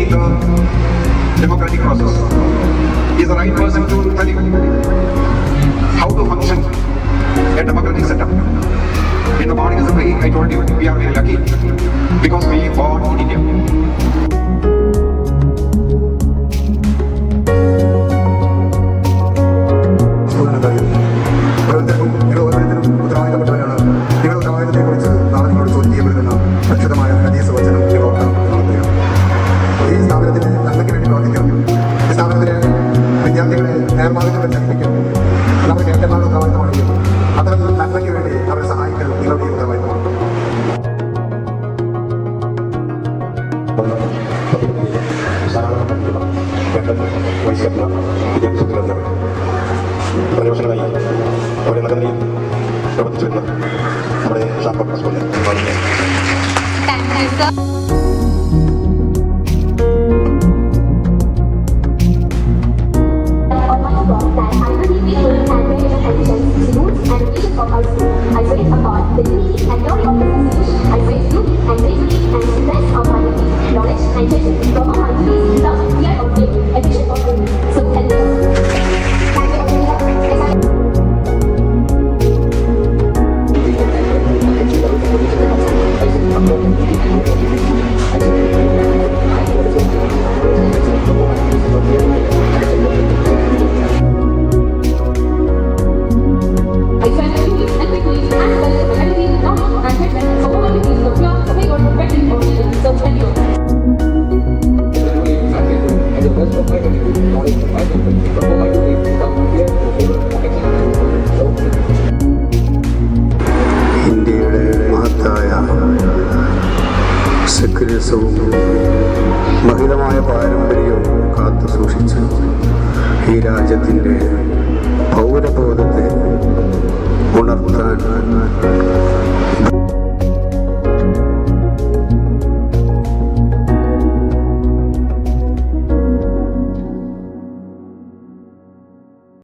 in the democratic process. He is the right person to tell you how to function a democratic setup. In the morning assembly, I told you we are very lucky because we are born in India. വിദ്യാർത്ഥികളെ നേർമാർഗത്തിൽ ചലിപ്പിക്കും നമ്മുടെ കേന്ദ്രങ്ങളുടെ ഉത്തരവാദിത്തമാണെങ്കിൽ അത്തരം നന്മയ്ക്ക് വേണ്ടി അവരെ സഹായിക്കൽ നിങ്ങളുടെ ഉത്തരവാദിത്തമാണ്. പരിവർത്തനമായി അവരെ നല്ല നിലയിൽ പ്രവർത്തിച്ചു വരുന്ന നമ്മുടെ ഷാപ്പ് സ്കൂളിലെ ഇന്ത്യയുടെ മഹത്തായ സെക്യുലറിസവും മഹിതമായ പാരമ്പര്യവും കാത്തു സൂക്ഷിച്ച് ഈ രാജ്യത്തിൻ്റെ പൗരബോധത്തെ ഉണർത്താൻ